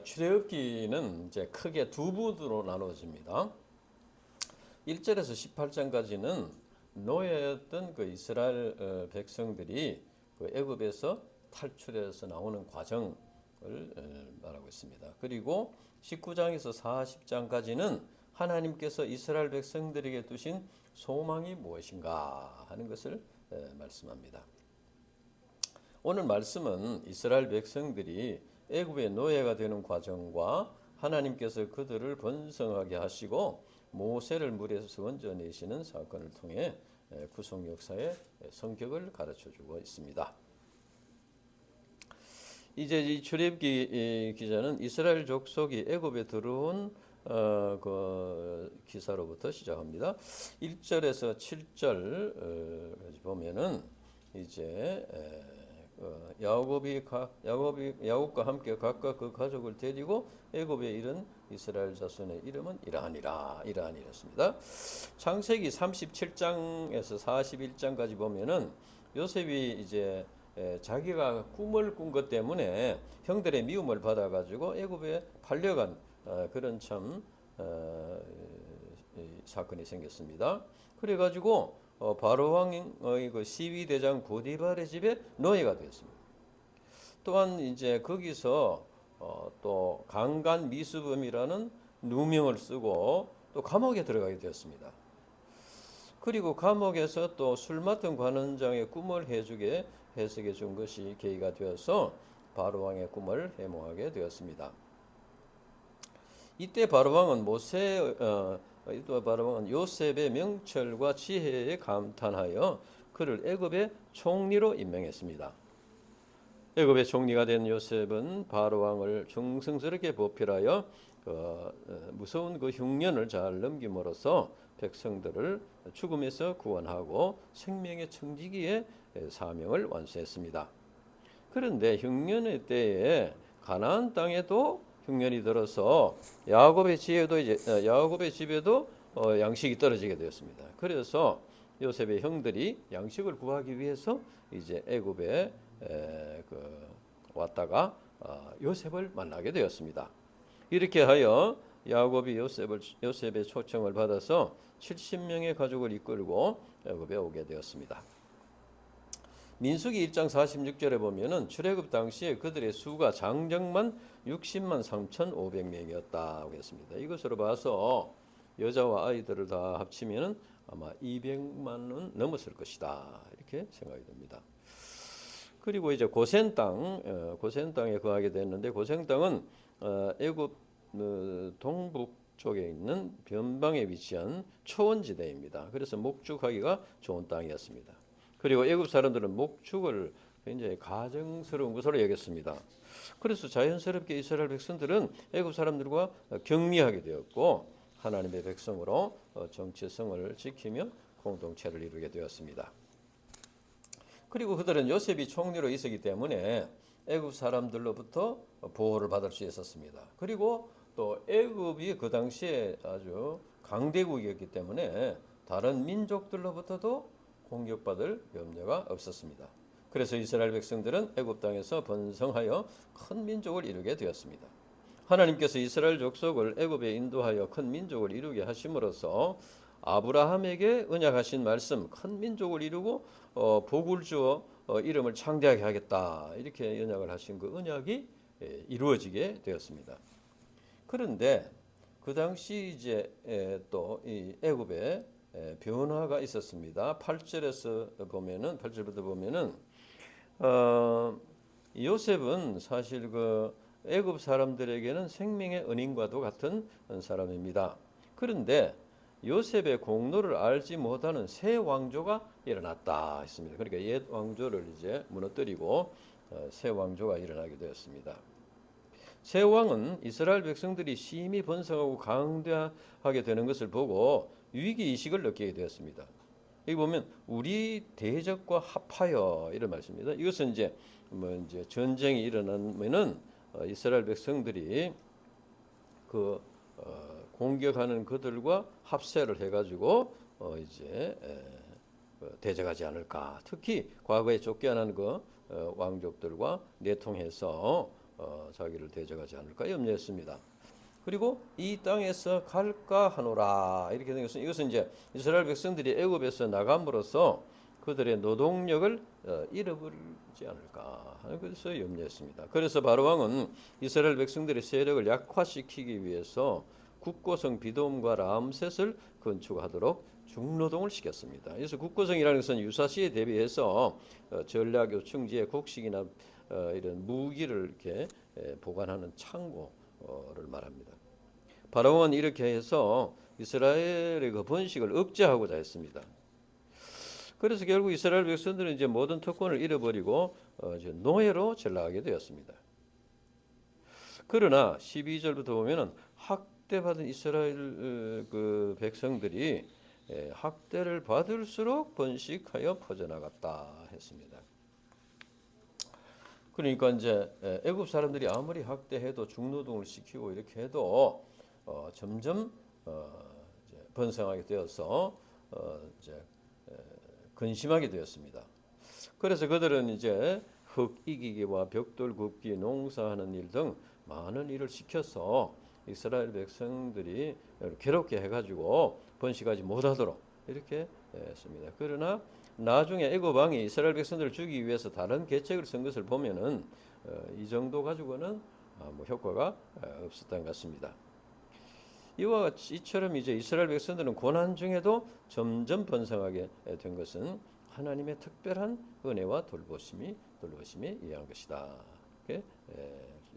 출애굽기는 이제 크게 두 부로 나눠집니다. 1절에서 18장까지는 노예였던 그 이스라엘 백성들이 그 애굽에서 탈출해서 나오는 과정을 말하고 있습니다. 그리고 19장에서 40장까지는 하나님께서 이스라엘 백성들에게 두신 소망이 무엇인가 하는 것을 말씀합니다. 오늘 말씀은 이스라엘 백성들이 애굽의 노예가 되는 과정과 하나님께서 그들을 번성하게 하시고 모세를 물에서 건져내시는 사건을 통해 구속 역사의 성격을 가르쳐주고 있습니다. 이제 이 출애굽기 기자는 이스라엘 족속이 애굽에 들어온 그 기사로부터 시작합니다. 1절에서 7절 보면은 이제 야곱과 함께 각각 그 가족을 데리고 애굽에 이른 이스라엘 자손의 이름은 이러하니였습니다. 창세기 37장에서 41장까지 보면은 요셉이 이제 자기가 꿈을 꾼 것 때문에 형들의 미움을 받아가지고 애굽에 팔려간 그런 참 사건이 생겼습니다. 그래가지고 바로 왕의 그 시위 대장 보디발의 집에 노예가 되었습니다. 또한 이제 거기서 또 강간 미수범이라는 누명을 쓰고 또 감옥에 들어가게 되었습니다. 그리고 감옥에서 또 술 맡은 관원장의 꿈을 해석해 준 것이 계기가 되어서 바로 왕의 꿈을 해몽하게 되었습니다. 이때 바로 왕은 요셉의 명철과 지혜에 감탄하여 그를 애굽의 총리로 임명했습니다. 애굽의 총리가 된 요셉은 바로 왕을 정성스럽게 보필하여 무서운 그 흉년을 잘 넘김으로써 백성들을 죽음에서 구원하고 생명의 청지기의 사명을 완수했습니다. 그런데 흉년의 때에 가나안 땅에도 흉년이 들어서 야곱의 집에도 양식이 떨어지게 되었습니다. 그래서 요셉의 형들이 양식을 구하기 위해서 이제 애굽에 왔다가 요셉을 만나게 되었습니다. 이렇게 하여 야곱이 요셉의 초청을 받아서 70명의 가족을 이끌고 애굽에 오게 되었습니다. 민수기 1장 46절에 보면은 출애굽 당시에 그들의 수가 장정만 60만 3,500명이었다고 했습니다. 이것으로 봐서 여자와 아이들을 다 합치면은 아마 200만은 넘었을 것이다 이렇게 생각이 됩니다. 그리고 이제 고센 땅에 거하게 됐는데 고센 땅은 애굽 동북 쪽에 있는 변방에 위치한 초원지대입니다. 그래서 목축하기가 좋은 땅이었습니다. 그리고 애굽 사람들은 목축을 굉장히 가증스러운 것으로 여겼습니다. 그래서 자연스럽게 이스라엘 백성들은 애굽 사람들과 격리하게 되었고 하나님의 백성으로 정체성을 지키며 공동체를 이루게 되었습니다. 그리고 그들은 요셉이 총리로 있었기 때문에 애굽 사람들로부터 보호를 받을 수 있었습니다. 그리고 또 애굽이 그 당시에 아주 강대국이었기 때문에 다른 민족들로부터도 공격받을 염려가 없었습니다. 그래서 이스라엘 백성들은 애굽 땅에서 번성하여 큰 민족을 이루게 되었습니다. 하나님께서 이스라엘 족속을 애굽에 인도하여 큰 민족을 이루게 하심으로써 아브라함에게 언약하신 말씀 큰 민족을 이루고 복을 주어 이름을 창대하게 하겠다 이렇게 언약을 하신 그 언약이 이루어지게 되었습니다. 그런데 그 당시 이제 또 이 애굽에 변화가 있었습니다. 8절부터 보면은 요셉은 사실 그 애굽 사람들에게는 생명의 은인과도 같은 사람입니다. 그런데 요셉의 공로를 알지 못하는 새 왕조가 일어났다 했습니다. 그러니까 옛 왕조를 이제 무너뜨리고 새 왕조가 일어나게 되었습니다. 새 왕은 이스라엘 백성들이 심히 번성하고 강대하게 되는 것을 보고 위기 의식을 느끼게 되었습니다. 여기 보면 우리 대적과 합하여 이런 말씀입니다. 이것은 이제 전쟁이 일어나면은 이스라엘 백성들이 공격하는 그들과 합세를 해가지고 이제 대적하지 않을까. 특히 과거에 쫓겨난 왕족들과 내통해서 자기를 대적하지 않을까 염려했습니다. 그리고 이 땅에서 갈까 하노라 이렇게 된 것은 이것은 이제 이스라엘 백성들이 애굽에서 나감으로써 그들의 노동력을 잃어버리지 않을까 하는 것을 염려했습니다. 그래서 바로 왕은 이스라엘 백성들의 세력을 약화시키기 위해서 국고성 비돔과 람셋을 건축하도록 중노동을 시켰습니다. 그래서 국고성이라는 것은 유사시에 대비해서 전략 요충지에 곡식이나 이런 무기를 이렇게 보관하는 창고를 말합니다. 바로는 이렇게 해서 이스라엘의 그 번식을 억제하고자 했습니다. 그래서 결국 이스라엘 백성들은 이제 모든 특권을 잃어버리고 이제 노예로 전락하게 되었습니다. 그러나 12절부터 보면은 학대받은 이스라엘 그 백성들이 학대를 받을수록 번식하여 퍼져나갔다 했습니다. 그러니까 이제 애굽 사람들이 아무리 학대해도 중노동을 시키고 이렇게 해도 점점 이제 번성하게 되어서 이제 근심하게 되었습니다. 그래서 그들은 이제 흙 이기기와 벽돌 굽기, 농사하는 일 등 많은 일을 시켜서 이스라엘 백성들이 괴롭게 해가지고 번식하지 못하도록 이렇게 했습니다. 그러나 나중에 애굽 왕이 이스라엘 백성들을 죽이기 위해서 다른 계책을 쓴 것을 보면은 이 정도 가지고는 뭐 효과가 없었던 것 같습니다. 이와 같이 이처럼 이제 이스라엘 백성들은 고난 중에도 점점 번성하게 된 것은 하나님의 특별한 은혜와 돌보심에 의한 것이다. 이렇게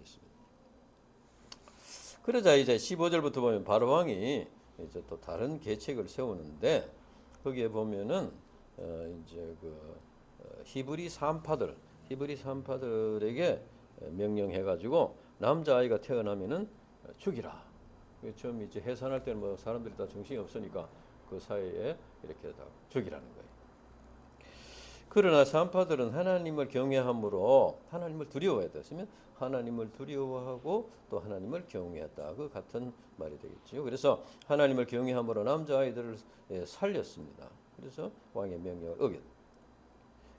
있습니다. 그러자 이제 15절부터 보면 바로 왕이 이제 또 다른 계책을 세우는데 거기에 보면은 이제 그 히브리 산파들에게 명령해가지고 남자 아이가 태어나면은 죽이라. 처음 이제 해산할 때는 뭐 사람들이 다 정신이 없으니까 그 사이에 이렇게 다 죽이라는 거예요. 그러나 산파들은 하나님을 경외함으로 하나님을 두려워했다 했으면 하나님을 두려워하고 또 하나님을 경외했다. 그 같은 말이 되겠죠. 그래서 하나님을 경외함으로 남자아이들을 살렸습니다. 그래서 왕의 명령을 어겼다.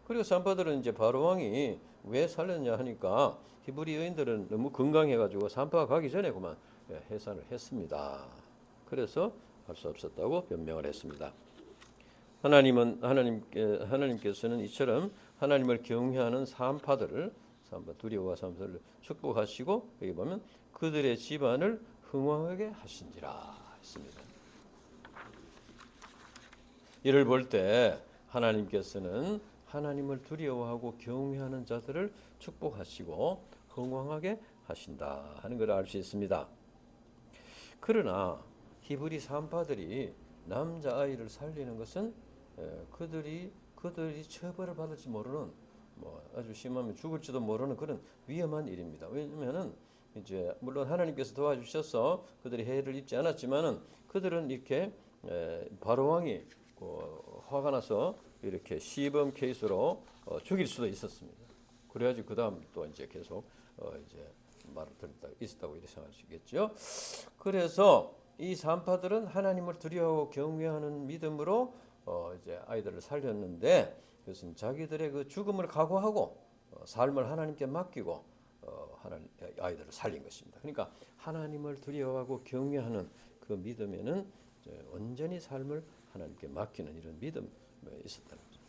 그리고 산파들은 이제 바로 왕이 왜 살렸냐 하니까 히브리 여인들은 너무 건강해가지고 산파가 가기 전에 그만 해산을 했습니다. 그래서 할 수 없었다고 변명을 했습니다. 하나님께서는 이처럼 하나님을 경외하는 산파들을 두려워와 산파들을 축복하시고 여기 보면 그들의 집안을 흥왕하게 하신지라 했습니다. 이를 볼 때 하나님께서는 하나님을 두려워하고 경외하는 자들을 축복하시고 흥왕하게 하신다 하는 걸 알 수 있습니다. 그러나 히브리 산파들이 남자아이를 살리는 것은 그들이 처벌을 받을지 모르는 뭐 아주 심하면 죽을지도 모르는 그런 위험한 일입니다. 왜냐면은 이제 물론 하나님께서 도와주셔서 그들이 해를 입지 않았지만은 그들은 이렇게 바로 왕이 화가 나서 이렇게 시범 케이스로 죽일 수도 있었습니다. 그래야지 그 다음 또 이제 계속 이제 말을 듣다 있었다고 이렇게 생각할 수 있겠죠. 그래서 이 산파들은 하나님을 두려워하고 경외하는 믿음으로 이제 아이들을 살렸는데 그것은 자기들의 그 죽음을 각오하고 삶을 하나님께 맡기고 아이들을 살린 것입니다. 그러니까 하나님을 두려워하고 경외하는 그 믿음에는 온전히 삶을 하나님께 맡기는 이런 믿음이 있었다는 거죠.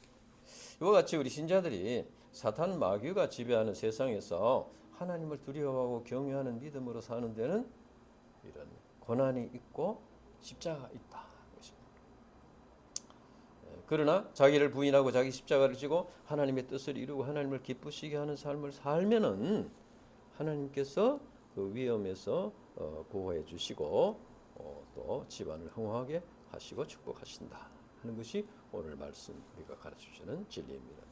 이와 같이 우리 신자들이 사탄 마귀가 지배하는 세상에서 하나님을 두려워하고 경외하는 믿음으로 사는 데는 이런 고난이 있고 십자가가 있다. 그러나 자기를 부인하고 자기 십자가를 지고 하나님의 뜻을 이루고 하나님을 기쁘시게 하는 삶을 살면은 하나님께서 그 위험에서 보호해 주시고 또 집안을 흥황하게 하시고 축복하신다 하는 것이 오늘 말씀 우리가 가르쳐 주시는 진리입니다.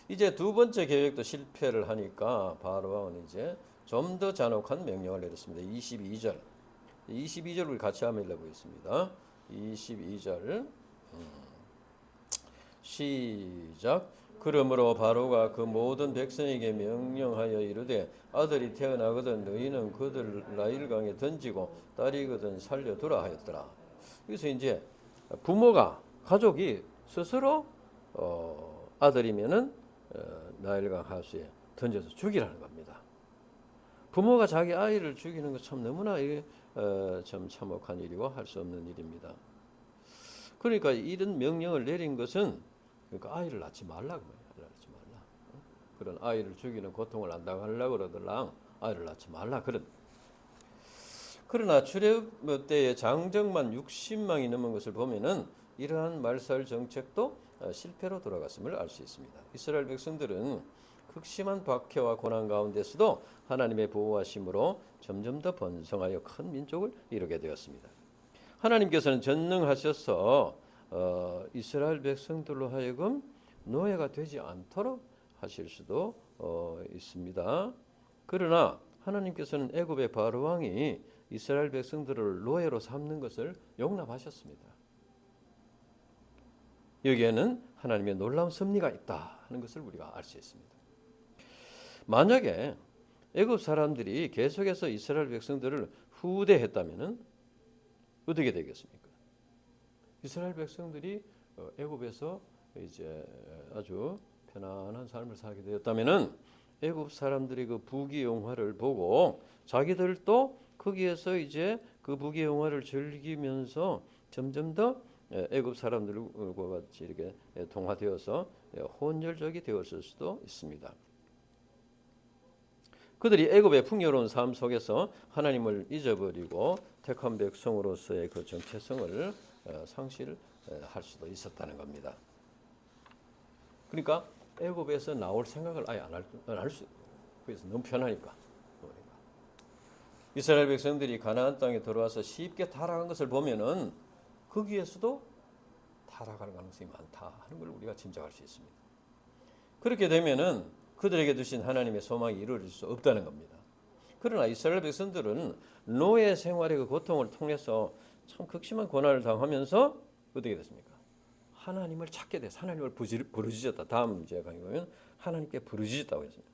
이제 두 번째 계획도 실패를 하니까 바로 왕은 이제 좀 더 잔혹한 명령을 내렸습니다. 22절 우리 같이 한번 읽어보겠습니다. 22절 시작. 그러므로 바로가 그 모든 백성에게 명령하여 이르되 아들이 태어나거든 너희는 그들 나일강에 던지고 딸이거든 살려두라 하였더라. 그래서 이제 부모가 가족이 스스로 아들이면은 나일강 하수에 던져서 죽이라는 겁니다. 부모가 자기 아이를 죽이는 것 참 너무나 참 참혹한 일이고 할 수 없는 일입니다. 그러니까 이런 명령을 내린 것은 그러니까 아이를 낳지 말라 그 말이야. 낳지 말라. 그런 아이를 죽이는 고통을 안 당하려고 그러더랑 아이를 낳지 말라 그런. 그러나 출애굽 때의 장정만 60망이 넘은 것을 보면은 이러한 말살 정책도 실패로 돌아갔음을 알 수 있습니다. 이스라엘 백성들은 극심한 박해와 고난 가운데서도 하나님의 보호하심으로 점점 더 번성하여 큰 민족을 이루게 되었습니다. 하나님께서는 전능하셔서 이스라엘 백성들로 하여금 노예가 되지 않도록 하실 수도 있습니다. 그러나 하나님께서는 애굽의 바로 왕이 이스라엘 백성들을 노예로 삼는 것을 용납하셨습니다. 여기에는 하나님의 놀라운 섭리가 있다 하는 것을 우리가 알 수 있습니다. 만약에 애굽 사람들이 계속해서 이스라엘 백성들을 후대했다면은 어떻게 되겠습니까? 이스라엘 백성들이 애굽에서 이제 아주 편안한 삶을 살게 되었다면은 애굽 사람들이 그 부귀영화를 보고 자기들도 거기에서 이제 그 부귀영화를 즐기면서 점점 더 애굽 사람들과 같이 이렇게 동화되어서 혼혈족이 되었을 수도 있습니다. 그들이 애굽의 풍요로운 삶 속에서 하나님을 잊어버리고 택한 백성으로서의 그 정체성을 상실할 수도 있었다는 겁니다. 그러니까 애굽에서 나올 생각을 아예 안 할 수, 그래서 너무 편하니까. 이스라엘 백성들이 가나안 땅에 들어와서 쉽게 타락한 것을 보면은 거기에서도 타락할 가능성이 많다 하는 걸 우리가 짐작할 수 있습니다. 그렇게 되면은 그들에게 주신 하나님의 소망이 이루어질 수 없다는 겁니다. 그러나 이스라엘 백성들은 노예 생활의 그 고통을 통해서 참 극심한 고난을 당하면서 어떻게 됐습니까? 하나님을 찾게 돼서 하나님을 부르짖었다. 다음 문제 강의 보면 하나님께 부르짖었다고 했습니다.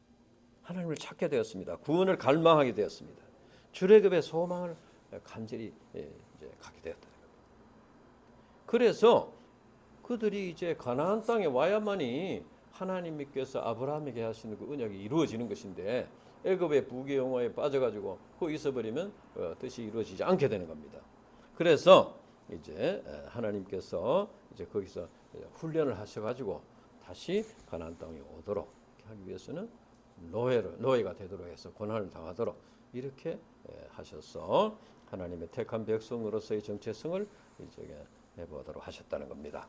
하나님을 찾게 되었습니다. 구원을 갈망하게 되었습니다. 출애굽의 소망을 간절히 이제 갖게 되었다. 그래서 그들이 이제 가나안 땅에 와야만이 하나님께서 아브라함에게 하시는 그 언약이 이루어지는 것인데 애굽의 부귀영화에 빠져가지고 거기 있어버리면 뜻이 이루어지지 않게 되는 겁니다. 그래서 이제 하나님께서 이제 거기서 훈련을 하셔가지고 다시 가나안 땅에 오도록 하기 위해서는 노예가 되도록 해서 고난을 당하도록 이렇게 하셔서 하나님의 택한 백성으로서의 정체성을 이제 해보도록 하셨다는 겁니다.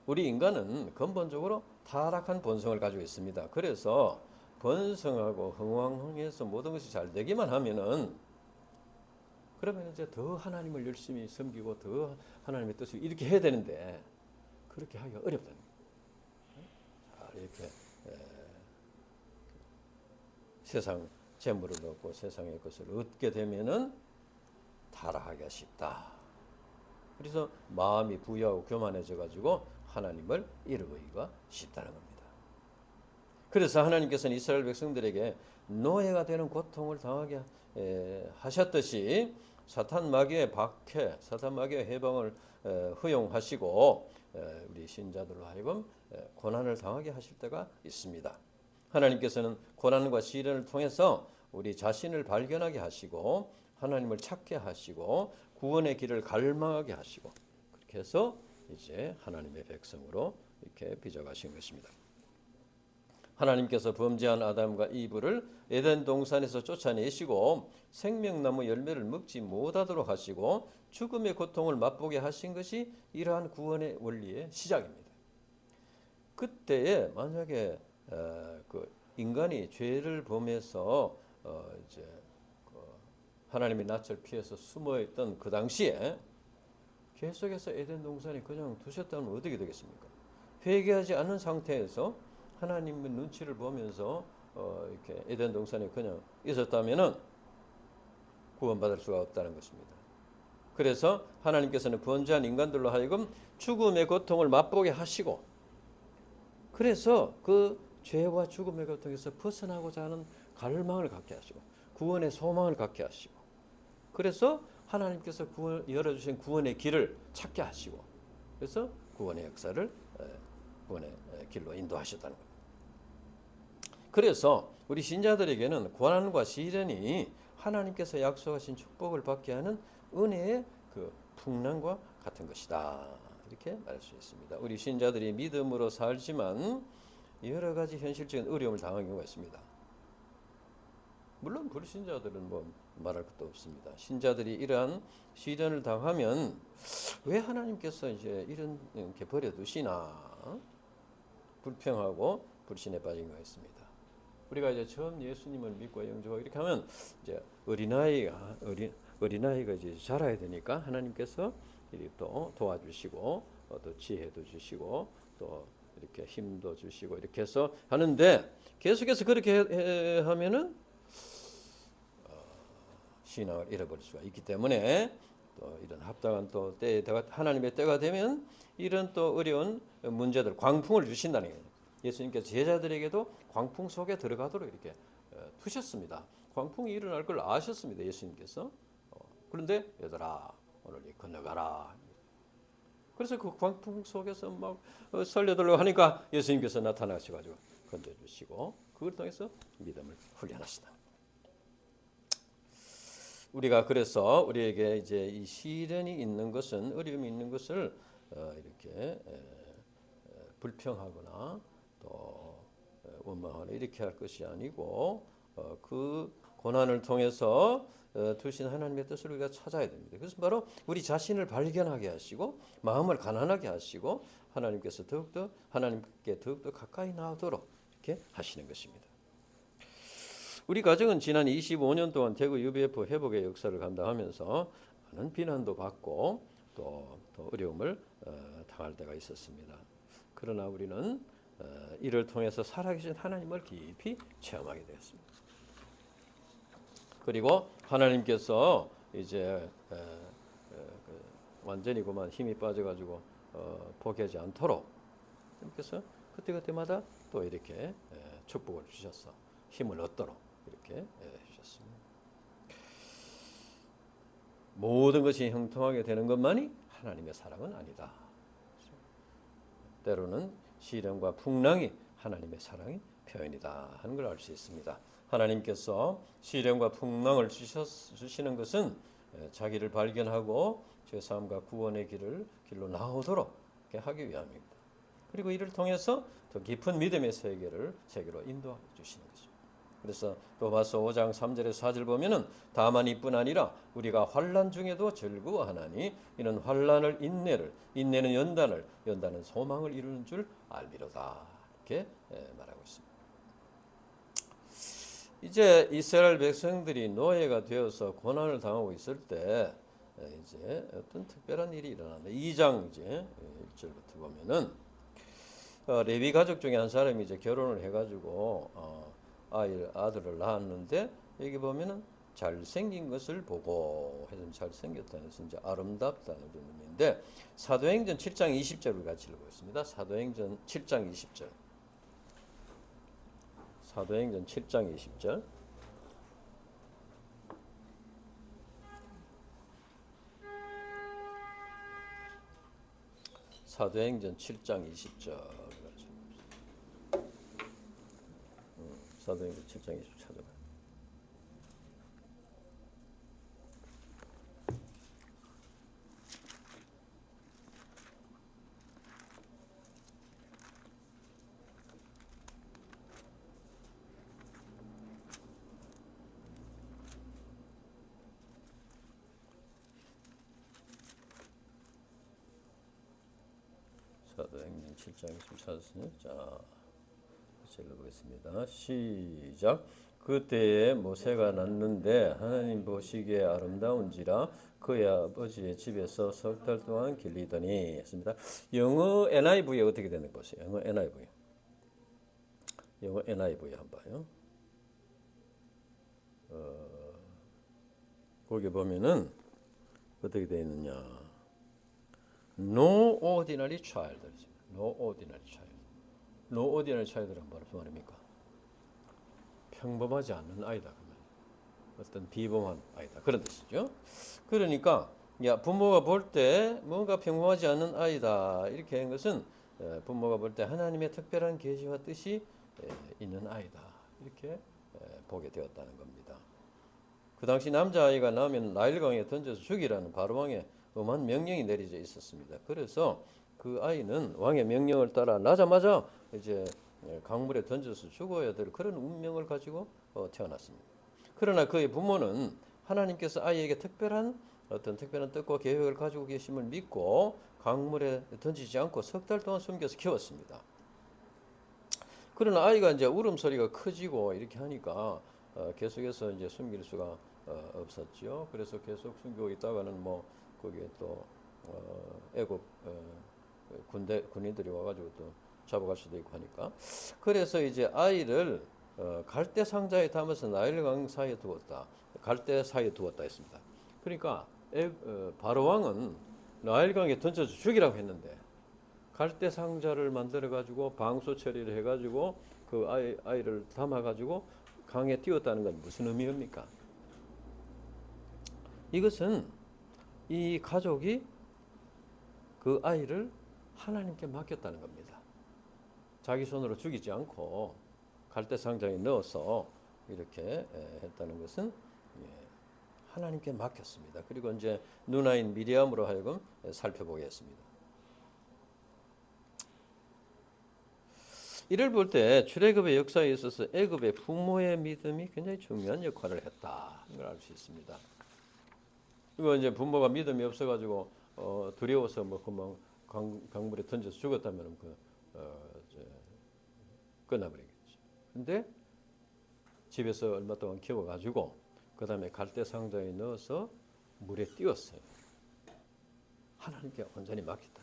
우리 인간은 근본적으로 타락한 본성을 가지고 있습니다. 그래서 번성하고 흥왕해서 모든 것이 잘 되기만 하면은 그러면 이제 더 하나님을 열심히 섬기고 더 하나님의 뜻을 이렇게 해야 되는데 그렇게 하기가 어렵다는 거예요. 자, 이렇게 세상 재물을 얻고 세상의 것을 얻게 되면은 타락하기가 쉽다. 그래서 마음이 부유하고 교만해져 가지고 하나님을 이루기가 쉽다는 겁니다. 그래서 하나님께서는 이스라엘 백성들에게 노예가 되는 고통을 당하게 하셨듯이 사탄 마귀의 박해, 사탄 마귀의 해방을 허용하시고 우리 신자들로 하여금 고난을 당하게 하실 때가 있습니다. 하나님께서는 고난과 시련을 통해서 우리 자신을 발견하게 하시고 하나님을 찾게 하시고 구원의 길을 갈망하게 하시고 그렇게 해서 이제 하나님의 백성으로 이렇게 빚어가신 것입니다. 하나님께서 범죄한 아담과 이브를 에덴 동산에서 쫓아내시고 생명나무 열매를 먹지 못하도록 하시고 죽음의 고통을 맛보게 하신 것이 이러한 구원의 원리의 시작입니다. 그때에 만약에 그 인간이 죄를 범해서 이제 하나님의 낯을 피해서 숨어있던 그 당시에 계속해서 에덴 동산에 그냥 두셨다면 어떻게 되겠습니까? 회개하지 않은 상태에서 하나님의 눈치를 보면서 이렇게 에덴 동산에 그냥 있었다면은 구원받을 수가 없다는 것입니다. 그래서 하나님께서는 범죄한 인간들로 하여금 죽음의 고통을 맛보게 하시고 그래서 그 죄와 죽음의 고통에서 벗어나고자 하는 갈망을 갖게 하시고 구원의 소망을 갖게 하시고 그래서 하나님께서 열어주신 구원의 길을 찾게 하시고 그래서 구원의 역사를 구원의 길로 인도하셨다는 겁니다. 그래서 우리 신자들에게는 고난과 시련이 하나님께서 약속하신 축복을 받게 하는 은혜의 그 풍랑과 같은 것이다. 이렇게 말할 수 있습니다. 우리 신자들이 믿음으로 살지만 여러 가지 현실적인 어려움을 당하는 경우가 있습니다. 물론 불신자들은 뭐 말할 것도 없습니다. 신자들이 이러한 시련을 당하면 왜 하나님께서 이제 이렇게 버려두시나 불평하고 불신에 빠진 것가 있습니다. 우리가 이제 처음 예수님을 믿고 영접하고 이렇게 하면 이제 어린아이가 이제 자라야 되니까 하나님께서 또 도와주시고 또 지혜도 주시고 또 이렇게 힘도 주시고 이렇게 해서 하는데 계속해서 그렇게 하면은 신앙을 잃어버릴 수가 있기 때문에 또 이런 합당한 또 때에 하나님의 때가 되면 이런 또 어려운 문제들 광풍을 주신다는 거예요. 예수님께서 제자들에게도 광풍 속에 들어가도록 이렇게 두셨습니다. 광풍이 일어날 걸 아셨습니다. 예수님께서. 그런데 얘들아 오늘 건너가라. 그래서 그 광풍 속에서 막 살려달라고 하니까 예수님께서 나타나셔가지고 건져주시고 그걸 통해서 믿음을 훈련하시다. 우리가 그래서 우리에게 이제 이 시련이 있는 것은 어려움이 있는 것을 이렇게 불평하거나 또 원망하거나 이렇게 할 것이 아니고 그 고난을 통해서 두신 하나님의 뜻을 우리가 찾아야 됩니다. 그래서 바로 우리 자신을 발견하게 하시고 마음을 가난하게 하시고 하나님께서 하나님께 더욱더 가까이 나오도록 이렇게 하시는 것입니다. 우리 가정은 지난 25년 동안 대구 UBF 회복의 역사를 감당하면서 많은 비난도 받고 또 어려움을 당할 때가 있었습니다. 그러나 우리는 이를 통해서 살아계신 하나님을 깊이 체험하게 되었습니다. 그리고 하나님께서 이제 완전히 그만 힘이 빠져가지고 포기하지 않도록 그래서 그때마다 또 이렇게 축복을 주셔서 힘을 얻도록 이렇게 주셨습니다. 모든 것이 형통하게 되는 것만이 하나님의 사랑은 아니다. 때로는 시련과 풍랑이 하나님의 사랑의 표현이다 하는 걸 알 수 있습니다. 하나님께서 시련과 풍랑을 주시는 것은 자기를 발견하고 죄사함과 구원의 길로 나오도록 하기 위함입니다. 그리고 이를 통해서 더 깊은 믿음의 세계로 인도해 주시는 것입니다. 그래서 로마서 5장 3절에서 4절 보면은 다만 이뿐 아니라 우리가 환난 중에도 즐거워하나니 이는 환난을 인내는 연단은 소망을 이루는 줄 알미로다. 이렇게 말하고 있습니다. 이제 이스라엘 백성들이 노예가 되어서 고난을 당하고 있을 때 이제 어떤 특별한 일이 일어납니다. 2장 이제 1절부터 보면은 레위 가족 중에 한 사람이 이제 결혼을 해가지고 아들을 낳았는데 여기 보면은 잘생긴 것을 보고 해서 잘생겼다는 것은 이제 아름답다는 의미인데 사도행전 7장 20절을 같이 읽어보겠습니다. 사도행전 7장 20절. 사도행전 7장 20절. 사도행전 7장 20절. 사도행전 7장 20절 찾아봐요. 사도행전 7장 20절 찾았으니 자 읽어보겠습니다. 시작. 그때에 모세가 낳는데 하나님 보시기에 아름다운지라 그의 아버지의 집에서 석 달 동안 길리더니 했습니다. 영어 NIV에 어떻게 되는 거 보세요. 영어 NIV 한번 봐요. 거기 보면은 어떻게 되어 있느냐. No ordinary child. No ordinary child. No ordinary child란 무슨 말입니까? 평범하지 않는 아이다. 어떤 비범한 아이다. 그런 뜻이죠. 그러니까 부모가 볼 때 뭔가 평범하지 않는 아이다. 이렇게 한 것은 부모가 볼 때 하나님의 특별한 계시와 뜻이 있는 아이다. 이렇게 보게 되었다는 겁니다. 그 당시 남자아이가 나오면 나일강에 던져서 죽이라는 바로왕의 엄한 명령이 내려져 있었습니다. 그래서 그 아이는 왕의 명령을 따라 나자마자 이제 강물에 던져서 죽어야 될 그런 운명을 가지고 태어났습니다. 그러나 그의 부모는 하나님께서 아이에게 특별한 뜻과 계획을 가지고 계심을 믿고 강물에 던지지 않고 석 달 동안 숨겨서 키웠습니다. 그러나 아이가 이제 울음소리가 커지고 이렇게 하니까 계속해서 이제 숨길 수가 없었죠. 그래서 계속 숨기고 있다가는 뭐 거기에 또 애국 군인들이 와가지고 또 잡아갈 수도 있고 하니까. 그래서 이제 아이를 갈대 상자에 담아서 나일강 사이에 두었다. 갈대 사이에 두었다 했습니다. 그러니까 바로 왕은 나일강에 던져서 죽이라고 했는데 갈대 상자를 만들어 가지고 방수 처리를 해 가지고 그 아이를 담아 가지고 강에 띄웠다는 건 무슨 의미입니까? 이것은 이 가족이 그 아이를 하나님께 맡겼다는 겁니다. 자기 손으로 죽이지 않고 갈대 상자에 넣어서 이렇게 했다는 것은 하나님께 맡겼습니다. 그리고 이제 누나인 미리암으로 하여금 살펴보겠습니다. 이를 볼 때 출애굽의 역사에 있어서 애굽의 부모의 믿음이 굉장히 중요한 역할을 했다는 걸 알 수 있습니다. 이거 이제 부모가 믿음이 없어가지고 두려워서 뭐 금방 강물에 던져서 죽었다면 끝나버리겠죠. 근데 집에서 얼마 동안 키워가지고 그 다음에 갈대 상자에 넣어서 물에 띄웠어요. 하나님께 완전히 맡겼다.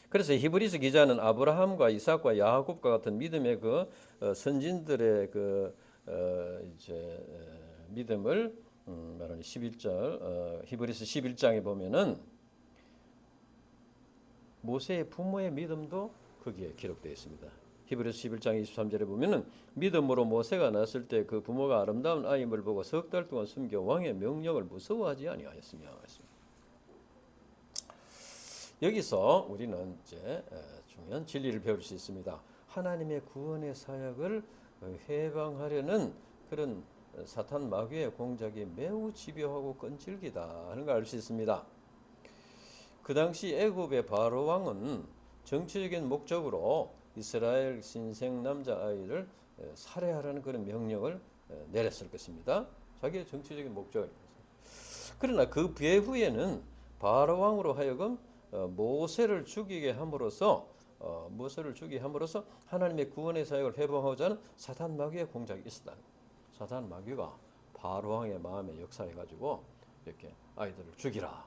그래서 히브리서 기자는 아브라함과 이삭과 야곱과 같은 믿음의 그 선진들의 그 이제 믿음을 말하는 11절 히브리서 11장에 보면은 모세의 부모의 믿음도 거기에 기록되어 있습니다. 히브리서 11장 23절에 보면은 믿음으로 모세가 낳았을 때 그 부모가 아름다운 아임을 보고 석 달 동안 숨겨 왕의 명령을 무서워하지 아니하였으며 했습니다. 여기서 우리는 이제 중요한 진리를 배울 수 있습니다. 하나님의 구원의 사역을 해방하려는 그런 사탄 마귀의 공작이 매우 집요하고 끈질기다 하는 걸 알 수 있습니다. 그 당시 애굽의 바로 왕은 정치적인 목적으로 이스라엘 신생 남자아이를 살해하라는 그런 명령을 내렸을 것입니다. 자기의 정치적인 목적을. 그러나 그 배후에는 바로 왕으로 하여금 모세를 죽이게 함으로써 하나님의 구원의 사역을 회복하고자 하는 사탄 마귀의 공작이 있었다. 사탄 마귀가 바로 왕의 마음에 역사해가지고 이렇게 아이들을 죽이라.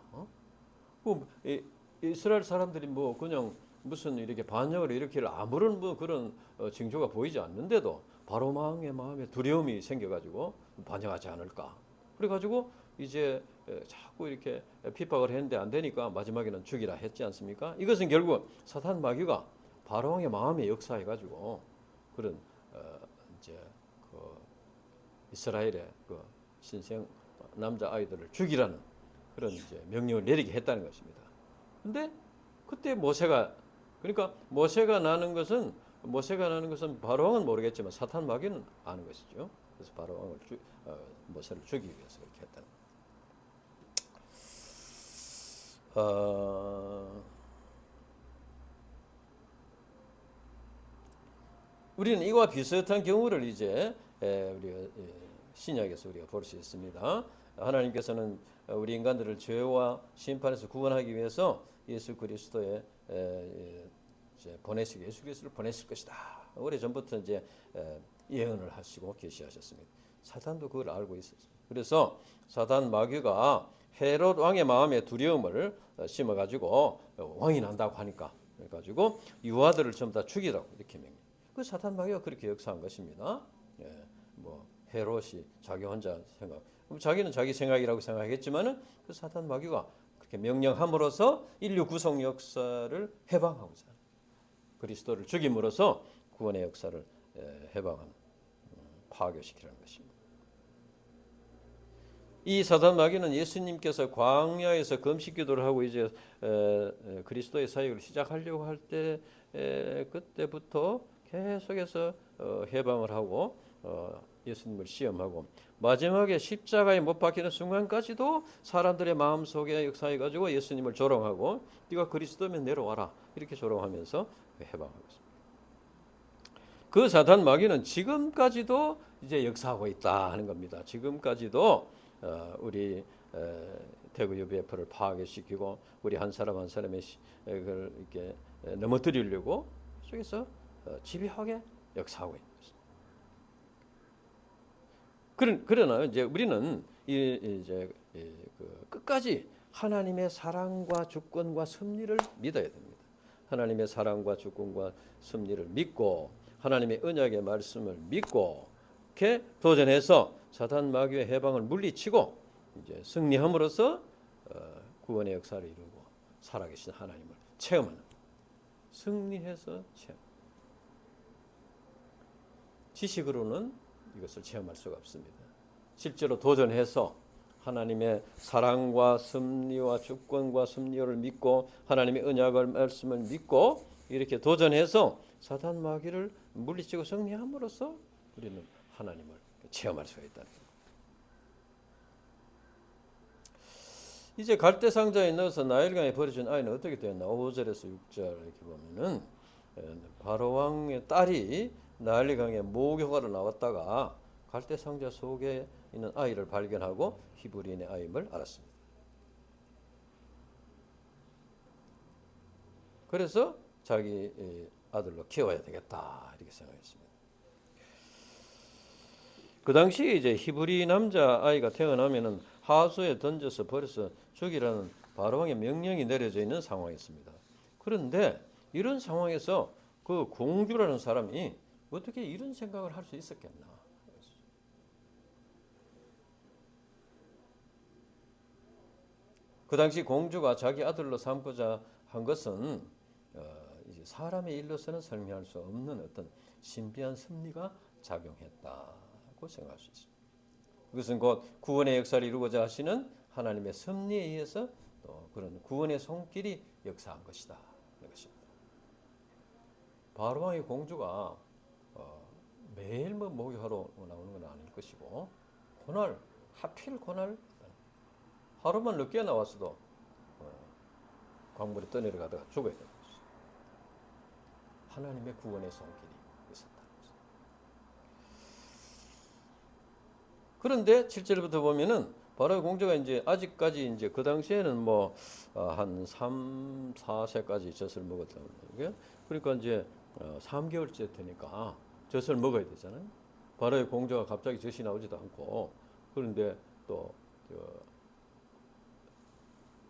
이스라엘 사람들이 뭐 그냥 무슨 이렇게 반역을 일으킬 아무런 뭐 그런 징조가 보이지 않는데도 바로 왕의 마음에 두려움이 생겨가지고 반역하지 않을까. 그래가지고 이제 자꾸 이렇게 핍박을 했는데 안 되니까 마지막에는 죽이라 했지 않습니까? 이것은 결국 사탄 마귀가 바로 왕의 마음에 역사해가지고 그런 이제 그 이스라엘의 그 신생 남자 아이들을 죽이라는 그런 이제 명령을 내리게 했다는 것입니다. 근데 그때 그러니까 모세가 나는 것은 바로 왕은 모르겠지만 사탄 마귀는 아는 것이죠. 그래서 바로 왕을 모세를 죽이기 위해서 그렇게 했다는 겁니다. 우리는 이와 비슷한 경우를 이제 우리가 신약에서 우리가 볼 수 있습니다. 하나님께서는 우리 인간들을 죄와 심판에서 구원하기 위해서 예수 그리스도의 예수 그리스도를 보내실 것이다. 오래 전부터 이제 예언을 하시고 계시하셨습니다. 사탄도 그걸 알고 있었어요. 그래서 사탄 마귀가 헤롯 왕의 마음에 두려움을 심어가지고 왕이 난다고 하니까 그래가지고 유아들을 전부 다 죽이라고 이렇게 명령. 그 사탄 마귀가 그렇게 역사한 것입니다. 뭐 헤롯이 자기 혼자 생각, 자기는 자기 생각이라고 생각했지만은 그 사탄 마귀가 그렇게 명령함으로써 인류 구속 역사를 해방하고자 그리스도를 죽임으로써 구원의 역사를 해방하는 파괴시키라는 것입니다. 이 사탄 마귀는 예수님께서 광야에서 금식 기도를 하고 이제 그리스도의 사역을 시작하려고 할 때 그때부터 계속해서 해방을 하고 예수님을 시험하고 마지막에 십자가에 못 박히는 순간까지도 사람들의 마음속에 역사해 가지고 예수님을 조롱하고 네가 그리스도면 내려와라 이렇게 조롱하면서 해방하고 있습니다. 그 사단 마귀는 지금까지도 이제 역사하고 있다 하는 겁니다. 지금까지도 우리 대구 UBF를 파괴시키고 우리 한 사람 한 사람의 그걸 이렇게 넘어뜨리려고 속에서 집요하게 역사하고 있는 것입니다. 그러나 이제 우리는 이제 끝까지 하나님의 사랑과 주권과 섭리를 믿어야 됩니다. 하나님의 사랑과 주권과 섭리를 믿고 하나님의 언약의 말씀을 믿고 이렇게 도전해서 사단 마귀의 해방을 물리치고 이제 승리함으로써 구원의 역사를 이루고 살아계신 하나님을 체험하는 승리해서 체험. 지식으로는 이것을 체험할 수가 없습니다. 실제로 도전해서 하나님의 사랑과 섭리와 주권과 섭리를 믿고 하나님의 언약을 말씀을 믿고 이렇게 도전해서 사단 마귀를 물리치고 승리함으로써 우리는 하나님을 체험할 수가 있다는 겁니다. 이제 갈대 상자에 넣어서 나일강에 버려진 아이는 어떻게 되었나? 5절에서 6절 이렇게 보면은 바로 왕의 딸이 나일강에 목욕하러 나왔다가 갈대 상자 속에 있는 아이를 발견하고 히브리인의 아임을 알았습니다. 그래서 자기 아들로 키워야 되겠다 이렇게 생각했습니다. 그 당시 이제 히브리 남자 아이가 태어나면은 하수에 던져서 버려서 죽이라는 바로왕의 명령이 내려져 있는 상황이었습니다. 그런데 이런 상황에서 그 공주라는 사람이 어떻게 이런 생각을 할 수 있었겠나? 그 당시 공주가 자기 아들로 삼고자 한 것은 이제 사람의 일로서는 설명할 수 없는 어떤 신비한 섭리가 작용했다고 생각할 수 있습니다. 그것은 곧 구원의 역사를 이루고자 하시는 하나님의 섭리에 의해서 또 그런 구원의 손길이 역사한 것이다. 것입니다. 바로왕의 공주가 매일 목욕하러 나오는 건 아닐 것이고 그날 하필 그날 하루만 늦게 나왔어도 광물에 떠내려가다가 죽어야 되는 것이죠. 하나님의 구원의 손길이 있었다는 것입니다. 그런데 7절부터 보면은 바로 공주가 이제 아직까지 이제 그 당시에는 뭐 한 3, 4세까지 젖을 먹었다는 거예요. 그러니까 이제 3개월째 되니까 젖을 먹어야 되잖아요. 바로의 공주가 갑자기 젖이 나오지도 않고 그런데 또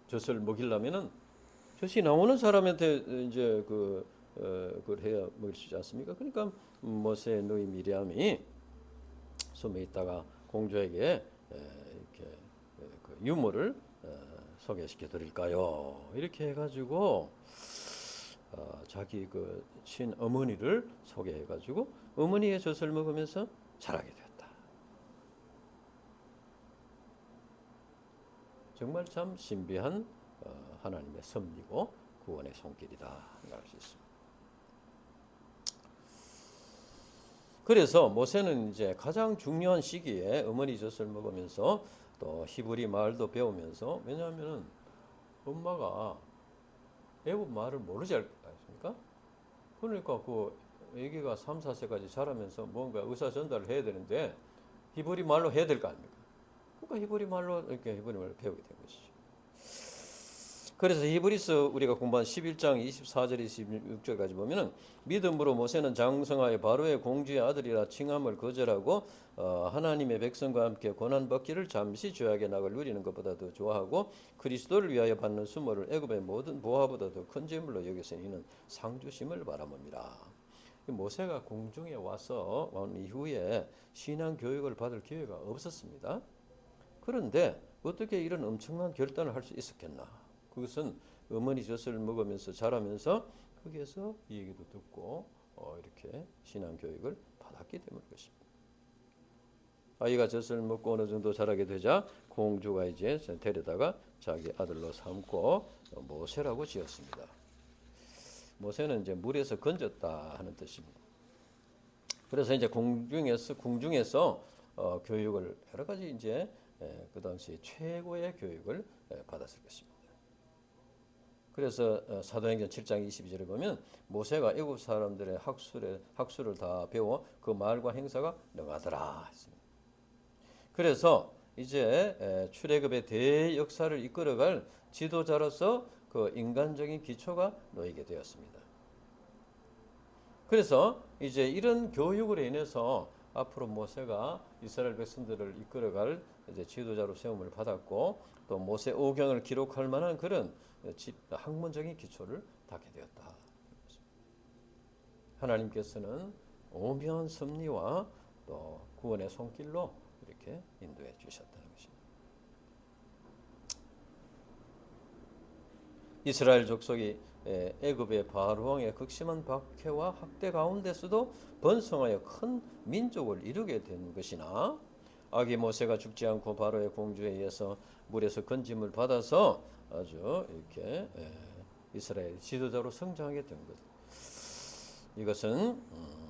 젖을 먹이려면은 젖이 나오는 사람한테 이제 그걸 해야 먹일 수 있지 않습니까? 그러니까 모세의 누이 미리암이 숨에 있다가 공주에게 이렇게 그 유물을 소개시켜 드릴까요? 이렇게 해가지고 자기 그 친어머니를 소개해가지고 어머니의 젖을 먹으면서 자라게 되었다. 정말 참 신비한 하나님의 섭리고 구원의 손길이다 할 수 있습니다. 그래서 모세는 이제 가장 중요한 시기에 어머니 젖을 먹으면서 또 히브리 말도 배우면서 왜냐하면 엄마가 애국 말을 모르지 않습니까? 그러니까 그 애기가 3, 4세까지 자라면서 뭔가 의사 전달을 해야 되는데 히브리 말로 해야 될 거 아닙니까? 그러니까 히브리 말로 이렇게 히브리 말을 배우게 된 것이죠. 그래서 히브리서 우리가 공부한 11장 24절 26절까지 보면은 믿음으로 모세는 장성하여 바로의 공주의 아들이라 칭함을 거절하고 하나님의 백성과 함께 고난 받기를 잠시 죄악의 낙을 누리는 것보다 더 좋아하고 그리스도를 위하여 받는 수모를 애굽의 모든 보화보다 더 큰 재물로 여기서 이는 상 주심을 바라봅니다. 모세가 궁중에 와서 온 이후에 신앙 교육을 받을 기회가 없었습니다. 그런데 어떻게 이런 엄청난 결단을 할 수 있었겠나? 그것은 어머니 젖을 먹으면서 자라면서 거기에서 이 얘기도 듣고 이렇게 신앙 교육을 받았기 때문인 것입니다. 아이가 젖을 먹고 어느 정도 자라게 되자 공주가 이제 데려다가 자기 아들로 삼고 모세라고 지었습니다. 모세는 이제 물에서 건졌다 하는 뜻입니다. 그래서 이제 궁중에서 교육을 여러 가지 이제 그 당시 최고의 교육을 받았을 것입니다. 그래서 사도행전 7장 22절에 보면 모세가 애굽 사람들의 학술을 다 배워 그 말과 행사가 능하더라 했습니다. 그래서 이제 출애굽의 대역사를 이끌어갈 지도자로서 그 인간적인 기초가 놓이게 되었습니다. 그래서 이제 이런 교육으로 인해서 앞으로 모세가 이스라엘 백성들을 이끌어갈 이제 지도자로 세움을 받았고 또 모세 오경을 기록할 만한 그런 학문적인 기초를 닦게 되었다. 하나님께서는 오묘한 섭리와 또 구원의 손길로 이렇게 인도해 주셨다는 것입니다. 이스라엘 족속이 애굽의 바로왕의 극심한 박해와 학대 가운데서도 번성하여 큰 민족을 이루게 된 것이나 아기 모세가 죽지 않고 바로의 공주에 의해서 물에서 건짐을 받아서 아주 이렇게 이스라엘 지도자로 성장하게 된 것. 이것은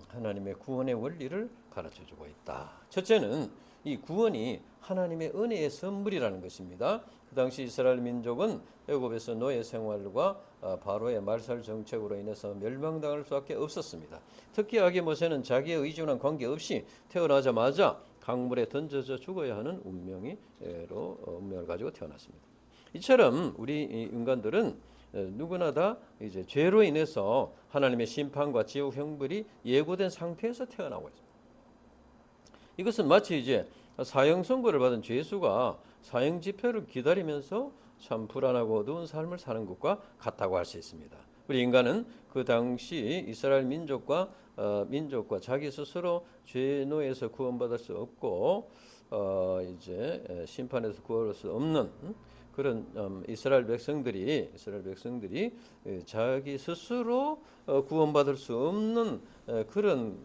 하나님의 구원의 원리를 가르쳐주고 있다. 첫째는 이 구원이 하나님의 은혜의 선물이라는 것입니다. 그 당시 이스라엘 민족은 애굽에서 노예 생활과 바로의 말살 정책으로 인해서 멸망당할 수밖에 없었습니다. 특히 아기 모세는 자기의 의지와는 관계없이 태어나자마자 강물에 던져져 죽어야 하는 운명을 가지고 태어났습니다. 이처럼 우리 인간들은 누구나 다 이제 죄로 인해서 하나님의 심판과 지옥 형벌이 예고된 상태에서 태어나고 있습니다. 이것은 마치 이제 사형 선고를 받은 죄수가 사형 집행을 기다리면서 참 불안하고 어두운 삶을 사는 것과 같다고 할 수 있습니다. 우리 인간은 그 당시 이스라엘 민족과 자기 스스로 죄노에서 구원받을 수 없고 이제 심판에서 구원할 수 없는 그런 이스라엘 백성들이 자기 스스로 구원받을 수 없는 그런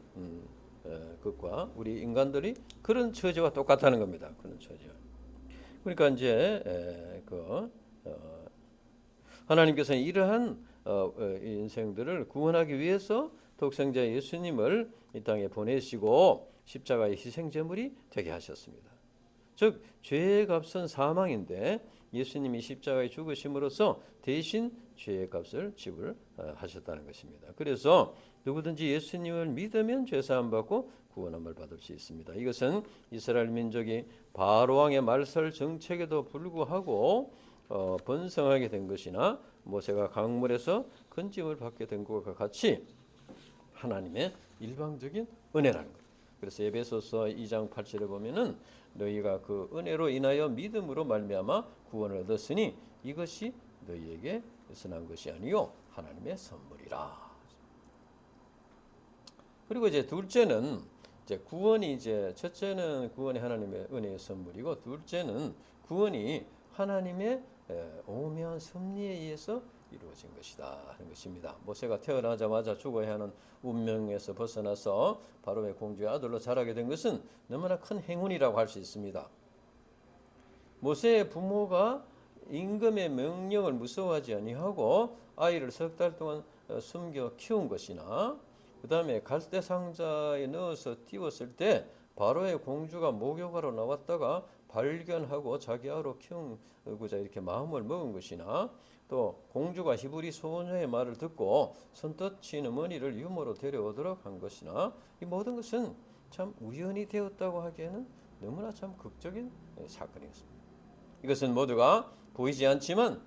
것과 우리 인간들이 그런 처지와 똑같다는 겁니다. 그런 처지. 그러니까 이제 하나님께서는 이러한 인생들을 구원하기 위해서 독생자 예수님을 이 땅에 보내시고 십자가의 희생제물이 되게 하셨습니다. 즉 죄의 값은 사망인데 예수님이 십자가에 죽으심으로써 대신 죄의 값을 지불하셨다는 것입니다. 그래서 누구든지 예수님을 믿으면 죄사함 받고 구원함을 받을 수 있습니다. 이것은 이스라엘 민족이 바로왕의 말살 정책에도 불구하고 번성하게 된 것이나 모세가 강물에서 건짐을 받게 된 것과 같이 하나님의 일방적인 은혜라는 것. 그래서 에베소서 2장 8절에 보면은 너희가 그 은혜로 인하여 믿음으로 말미암아 구원을 얻었으니 이것이 너희에게서 난 것이 아니요 하나님의 선물이라. 그리고 이제 둘째는 이제 구원이 이제 첫째는 구원이 하나님의 은혜의 선물이고 둘째는 구원이 하나님의 오묘한 섭리에 의해서 이루어진 것이다 하는 것입니다. 모세가 태어나자마자 죽어야 하는 운명에서 벗어나서 바로의 공주의 아들로 자라게 된 것은 너무나 큰 행운이라고 할 수 있습니다. 모세의 부모가 임금의 명령을 무서워하지 아니하고 아이를 석 달 동안 숨겨 키운 것이나 그 다음에 갈대 상자에 넣어서 띄웠을 때 바로의 공주가 목욕하러 나왔다가 발견하고 자기 아로 키우고자 이렇게 마음을 먹은 것이나 또 공주가 히브리 소녀의 말을 듣고 선뜻 친어머니를 유모로 데려오도록 한 것이나 이 모든 것은 참 우연히 되었다고 하기에는 너무나 참 극적인 사건이었습니다. 이것은 모두가 보이지 않지만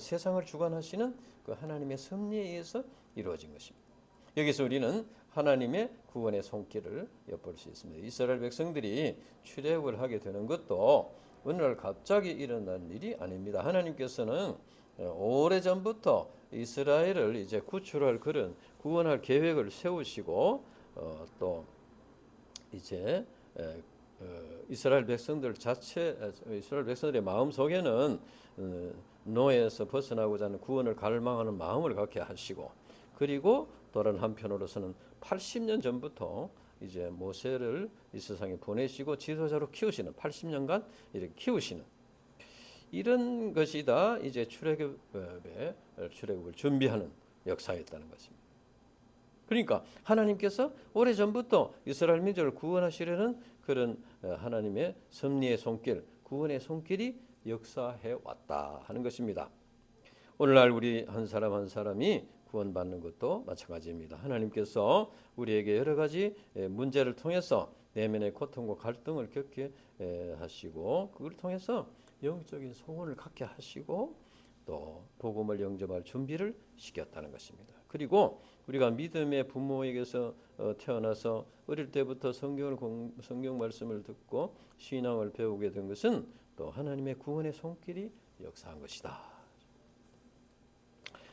세상을 주관하시는 그 하나님의 섭리에 의해서 이루어진 것입니다. 여기서 우리는 하나님의 구원의 손길을 엿볼 수 있습니다. 이스라엘 백성들이 출애굽을 하게 되는 것도 어느 날 갑자기 일어난 일이 아닙니다. 하나님께서는 오래전부터 이스라엘을 이제 구출할 그런 구원할 계획을 세우시고 또 이제 이스라엘 백성들의 마음 속에는 노예에서 벗어나고자 하는 구원을 갈망하는 마음을 갖게 하시고 그리고 또한 한편으로서는 80년 전부터 이제 모세를 이 세상에 보내시고 지도자로 키우시는 80년간 이렇게 키우시는 이런 것이 다 이제 출애굽을 준비하는 역사였다는 것입니다. 그러니까 하나님께서 오래전부터 이스라엘 민족을 구원하시려는 그런 하나님의 섭리의 손길, 구원의 손길이 역사해 왔다 하는 것입니다. 오늘날 우리 한 사람 한 사람이 구원받는 것도 마찬가지입니다. 하나님께서 우리에게 여러 가지 문제를 통해서 내면의 고통과 갈등을 겪게 하시고 그걸 통해서 영적인 소원을 갖게 하시고 또 복음을 영접할 준비를 시켰다는 것입니다. 그리고 우리가 믿음의 부모에게서 태어나서 어릴 때부터 성경 말씀을 듣고 신앙을 배우게 된 것은 또 하나님의 구원의 손길이 역사한 것이다.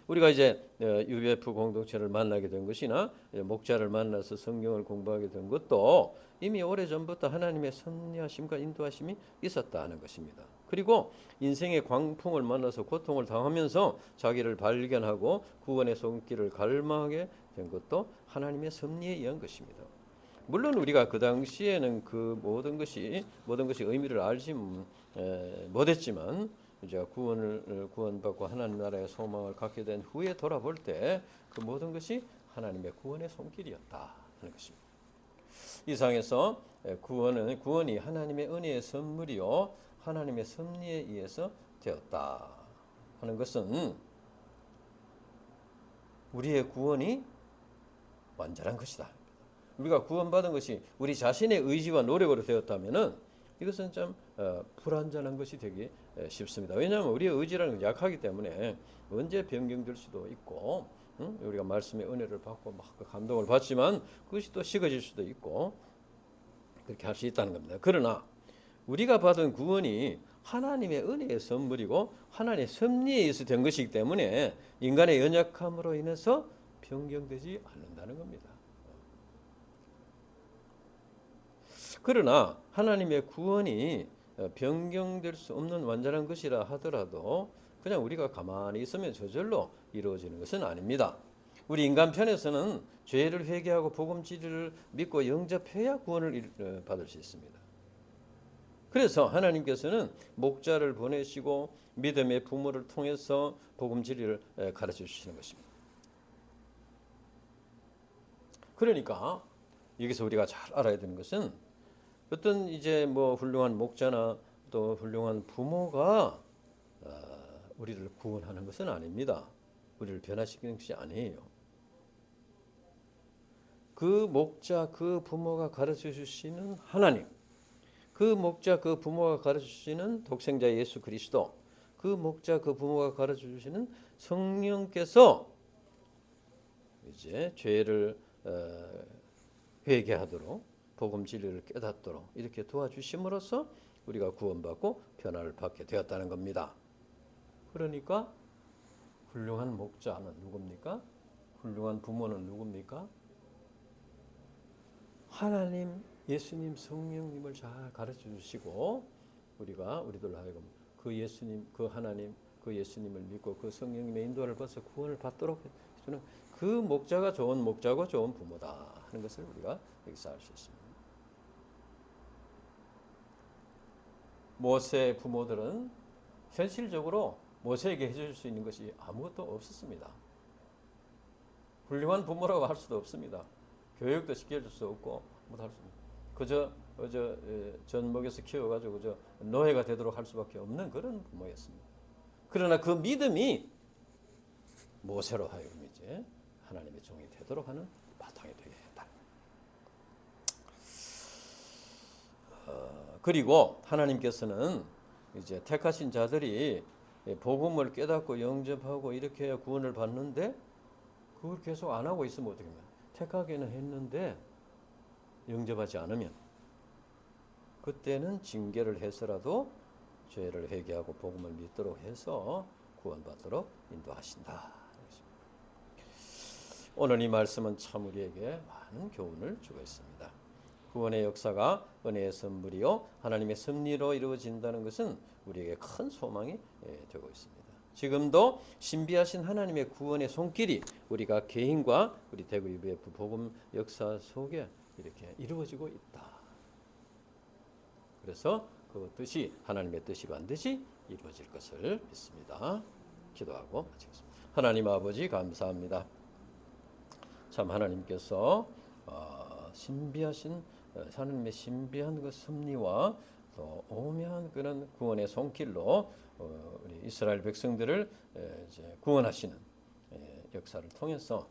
우리가 이제 UBF 공동체를 만나게 된 것이나 목자를 만나서 성경을 공부하게 된 것도 이미 오래전부터 하나님의 섭리하심과 인도하심이 있었다는 것입니다. 그리고 인생의 광풍을 만나서 고통을 당하면서 자기를 발견하고 구원의 손길을 갈망하게 된 것도 하나님의 섭리에 의한 것입니다. 물론 우리가 그 당시에는 그 모든 것이 의미를 알지 못했지만 이제 구원받고 하나님 나라의 소망을 갖게 된 후에 돌아볼 때 그 모든 것이 하나님의 구원의 손길이었다 하는 것입니다. 이상에서 구원이 하나님의 은혜의 선물이요 하나님의 섭리에 의해서 되었다 하는 것은 우리의 구원이 완전한 것이다. 우리가 구원받은 것이 우리 자신의 의지와 노력으로 되었다면은 이것은 좀 불완전한 것이 되기 쉽습니다. 왜냐하면 우리의 의지라는 건 약하기 때문에 언제 변경될 수도 있고 우리가 말씀의 은혜를 받고 막 감동을 받지만 그것이 또 식어질 수도 있고 그렇게 할 수 있다는 겁니다. 그러나 우리가 받은 구원이 하나님의 은혜의 선물이고 하나님의 섭리에 의해서 된 것이기 때문에 인간의 연약함으로 인해서 변경되지 않는다는 겁니다. 그러나 하나님의 구원이 변경될 수 없는 완전한 것이라 하더라도 그냥 우리가 가만히 있으면 저절로 이루어지는 것은 아닙니다. 우리 인간 편에서는 죄를 회개하고 복음 진리를 믿고 영접해야 구원을 받을 수 있습니다. 그래서 하나님께서는 목자를 보내시고 믿음의 부모를 통해서 복음 진리를 가르쳐 주시는 것입니다. 그러니까 여기서 우리가 잘 알아야 되는 것은 어떤 이제 뭐 훌륭한 목자나 또 훌륭한 부모가 우리를 구원하는 것은 아닙니다. 우리를 변화시키는 것이 아니에요. 그 목자, 그 부모가 가르쳐 주시는 하나님, 그 목자, 그 부모가 가르쳐 주시는 독생자 예수 그리스도, 그 목자, 그 부모가 가르쳐 주시는 성령께서 이제 죄를 회개하도록 복음 진리를 깨닫도록 이렇게 도와주심으로써 우리가 구원받고 변화를 받게 되었다는 겁니다. 그러니까 훌륭한 목자는 누굽니까? 훌륭한 부모는 누굽니까? 하나님, 예수님, 성령님을 잘 가르쳐 주시고 우리들 하여금 그 예수님, 그 하나님, 그 예수님을 믿고 그 성령님의 인도를 받아서 구원을 받도록 해주는 그 목자가 좋은 목자고 좋은 부모다 하는 것을 우리가 여기서 알 수 있습니다. 모세의 부모들은 현실적으로 모세에게 해줄 수 있는 것이 아무것도 없었습니다. 훌륭한 부모라고 할 수도 없습니다. 교육도 시켜줄 수 없고 못 할 수 없습니다. 그저 전목에서 키워가지고 그저 노예가 되도록 할 수밖에 없는 그런 부모였습니다. 그러나 그 믿음이 모세로 하여금 이제 하나님의 종이 되도록 하는 바탕이 되게 했다. 그리고 하나님께서는 이제 택하신 자들이 복음을 깨닫고 영접하고 이렇게 해야 구원을 받는데 그걸 계속 안 하고 있으면 어떻게 합니까? 택하기는 했는데 영접하지 않으면 그때는 징계를 해서라도 죄를 회개하고 복음을 믿도록 해서 구원받도록 인도하신다. 오늘 이 말씀은 참 우리에게 많은 교훈을 주고 있습니다. 구원의 역사가 은혜의 선물이요 하나님의 섭리로 이루어진다는 것은 우리에게 큰 소망이 되고 있습니다. 지금도 신비하신 하나님의 구원의 손길이 우리가 개인과 우리 대구 UBF 복음 역사 속에 이렇게 이루어지고 있다. 그래서 그 뜻이 하나님의 뜻이 반드시 이루어질 것을 믿습니다. 기도하고 마치겠습니다. 하나님 아버지 감사합니다. 참 하나님께서 신비하신 하나님의 신비한 그 섭리와 또 오묘한 그런 구원의 손길로 우리 이스라엘 백성들을 이제 구원하시는 역사를 통해서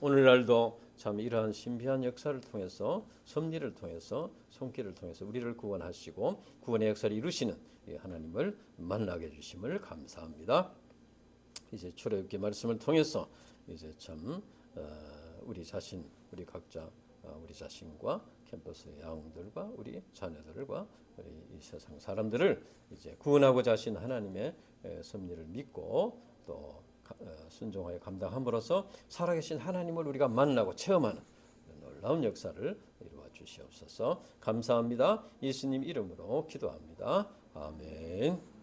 오늘날도 참 이러한 신비한 역사를 통해서 섭리를 통해서 손길을 통해서 우리를 구원하시고 구원의 역사를 이루시는 하나님을 만나게 해주심을 감사합니다. 이제 출애굽기 말씀을 통해서 이제 참 우리 자신, 우리 각자 우리 자신과 캠퍼스의 양들과 우리 자녀들과 우리 이 세상 사람들을 이제 구원하고자 하신 하나님의 섭리를 믿고 또 순종하여 감당함으로써 살아계신 하나님을 우리가 만나고 체험하는 놀라운 역사를 이루어 주시옵소서. 감사합니다. 예수님 이름으로 기도합니다. 아멘.